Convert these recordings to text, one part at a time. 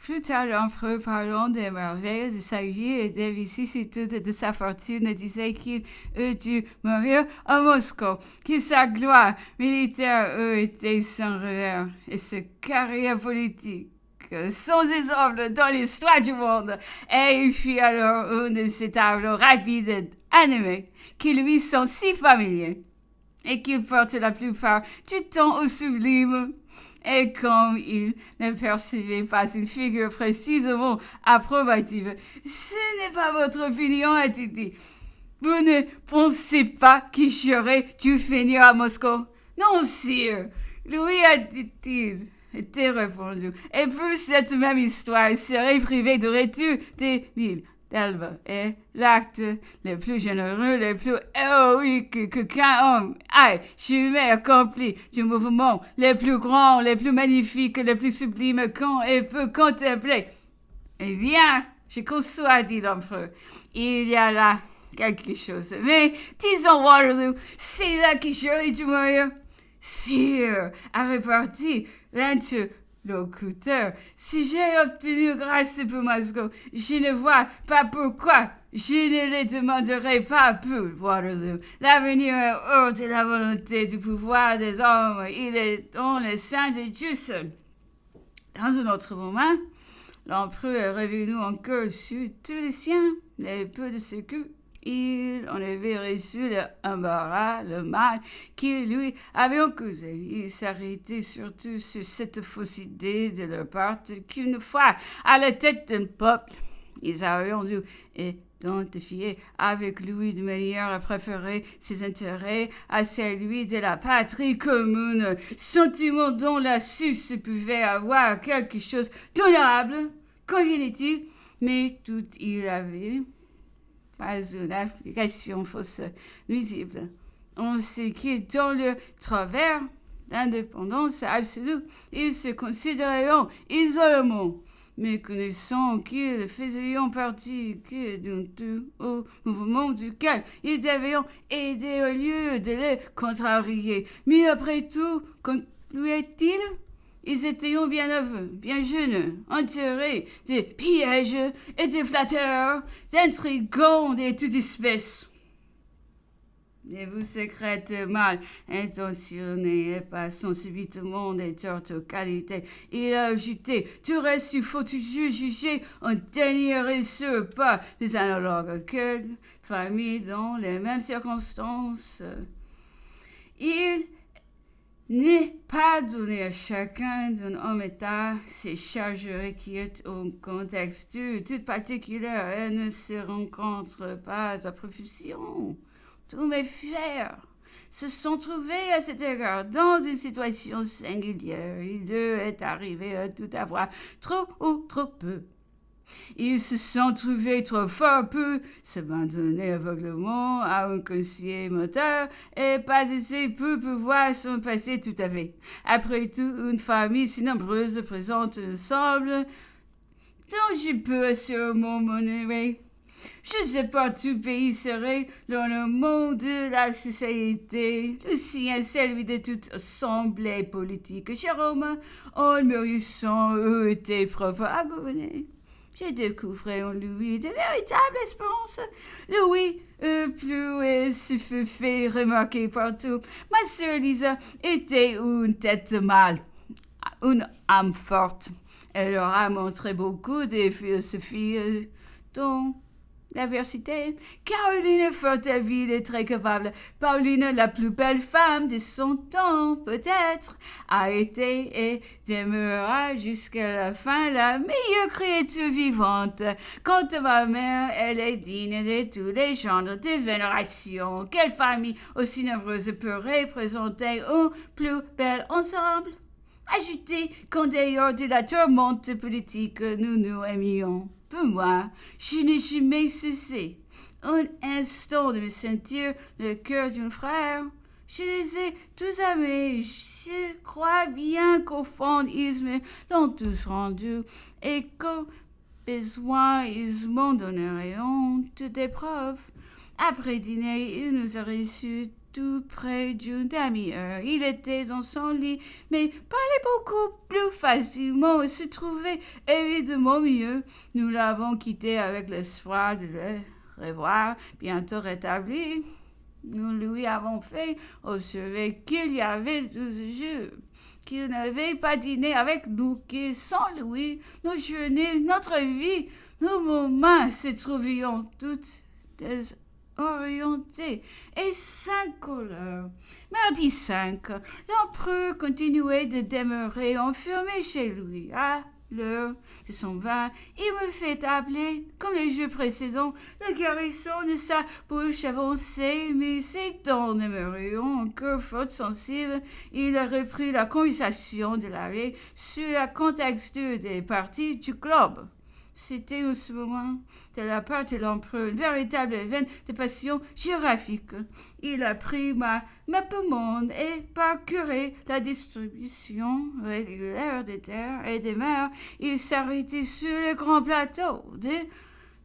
Plus tard, l'empereur, parlant des merveilles de sa vie et des vicissitudes de sa fortune, disait qu'il eût dû mourir à Moscou, que sa gloire militaire eût été sans revers, et sa carrière politique sans exemple dans l'histoire du monde. Et il fit alors un de ces tableaux rapides et animés qui lui sont si familiers et qui portent la plupart du temps au sublime. Et comme il ne percevait pas une figure précisément approbative, ce n'est pas votre opinion, a-t-il dit. Vous ne pensez pas que j'aurais dû finir à Moscou? Non, sire. Louis, a dit-il, était répondu. Et puis cette même histoire serait privée de retour des îles d'Elbe et l'acte le plus généreux, le plus héroïque qu'un homme ait jamais accompli, du mouvement le plus grand, le plus magnifique, le plus sublime qu'on ait pu contempler. Eh bien, je conçois, dit l'empereur, il y a là quelque chose. Mais disons, Waterloo, c'est là que j'aurais dû mourir. Sire, a reparti l'interlocuteur, si j'ai obtenu grâce pour Moscou, je ne vois pas pourquoi je ne le demanderai pas pour Waterloo. L'avenir est hors de la volonté du pouvoir des hommes, il est dans le sein de Dieu seul. Dans un autre moment, l'empereur est revenu encore sur tous les siens, les peu de secours. Il en avait reçu l'embarras, le mal qui lui avait causé. Il s'arrêtait surtout sur cette fausse idée de leur part qu'une fois à la tête d'un peuple, ils avaient dû identifier avec lui de manière à préférer ses intérêts à celui de la patrie commune, sentiment dont la Suisse pouvait avoir quelque chose d'honorable, convenait-il, mais tout il avait pas une application fausse nuisible. On sait que dans le travers d'indépendance absolue, ils se considéraient isolement, mais connaissant qu'ils faisaient partie que d'un tout au mouvement duquel ils devaient aider au lieu de le contrarier. Mais après tout, concluait-il, ils étaient bien heureux, bien jeunes, entourés de pièges et de flatteurs, d'intrigants de toute espèce. Et vous secrètes mal intentionnés et passant subitement des tortes qualités. Il a ajouté, du reste, il faut toujours juger en dernier sûr pas des analogues que familles dans les mêmes circonstances. Il n'est pas donné à chacun d'un homme état ces charges requièrent au contexte tout particulier et ne se rencontrent pas à profusion. Tous mes frères se sont trouvés à cet égard dans une situation singulière. Il leur est arrivé à tout avoir, trop ou trop peu. Ils se sont trouvés trop fort pour s'abandonner aveuglément à un conseiller moteur et pas assez pour pouvoir s'en passer tout à fait. Après tout, une famille si nombreuse présente un ensemble dont je peux sûrement m'honorer. Je sais pas tout pays serait dans le monde de la société, le sien, celui de toute assemblée politique. Jérôme, en mûrissant, eux étaient propres à gouverner. J'ai découvert en Louis de véritables espérances. Louis, plus se fait remarquer partout. Ma sœur Lisa était une tête mâle, une âme forte. Elle leur a montré beaucoup de philosophie dont l'adversité. Caroline Fortaville est très capable. Pauline, la plus belle femme de son temps, peut-être, a été et demeurera jusqu'à la fin la meilleure créature vivante. Quant à ma mère, elle est digne de tous les genres de vénération. Quelle famille aussi nombreuse peut représenter un plus bel ensemble? Ajoutez qu'en dehors de la tourmente politique, nous nous aimions. Pour moi, je n'ai jamais cessé un instant de me sentir le cœur d'un frère. Je les ai tous aimés. Je crois bien qu'au fond, ils me l'ont tous rendu et qu'au besoin, ils m'en donneraient toute épreuve. Après dîner, il nous a reçus tout près d'une demi-heure. Il était dans son lit, mais parlait beaucoup plus facilement et se trouvait évidemment mieux. Nous l'avons quitté avec l'espoir de le revoir bientôt rétabli. Nous lui avons fait observer qu'il y avait 12 jours, qu'il n'avait pas dîné avec nous, que sans lui, nos journées, notre vie, nos moments se trouvions toutes désorientés et sans couleur. Mardi 5, l'empereur continuait de demeurer enfermé chez lui. À l'heure de son vin, il me fait appeler, comme les jours précédents, le garçon de sa bouche avançait, mais ses dents demeuraient encore fort sensibles. Il a repris la conversation de la veille sur le contexte des parties du globe. C'était en ce moment, de la part de l'empereur, une véritable veine de passion géographique. Il a pris ma monde et parcouru la distribution régulière des terres et des mers. Il s'arrêtait sur le grand plateau de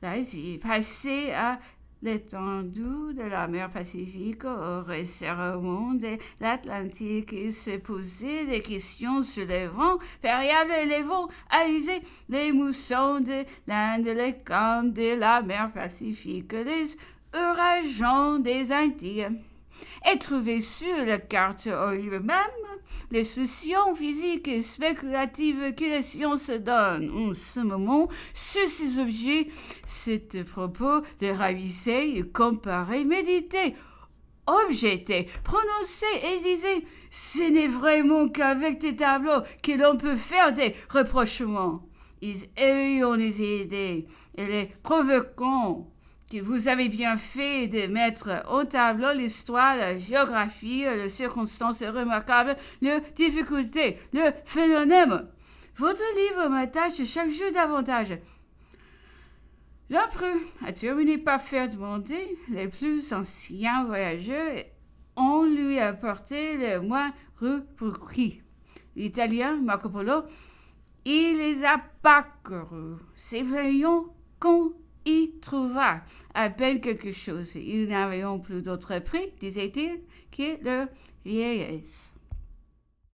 l'Asie, passé à l'étendue de la mer Pacifique au resserrement de l'Atlantique. Il se posait des questions sur les vents variables et les vents alizés, les moussons de l'Inde, les cannes de la mer Pacifique, les ouragans des Indes. Et trouver sur la carte lui-même les solutions physiques et spéculatives que les sciences donnent en ce moment sur ces objets. C'est à propos de ravisser, comparer, méditer, objecter, prononcer et disait « Ce n'est vraiment qu'avec tes tableaux que l'on peut faire des reprochements. Ils éveillent nos idées et les provoquons. Que vous avez bien fait de mettre au tableau l'histoire, la géographie, les circonstances remarquables, les difficultés, le phénomène. Votre livre m'attache chaque jour davantage. » L'empereur a terminé par faire demander les plus anciens voyageurs et on lui a apporté les moins repris. L'Italien Marco Polo, il les a parcourus. C'est voyons qu'on y trouva à peine quelque chose. Ils n'avaient plus d'autre prix, disait-il, que leur vieillesse.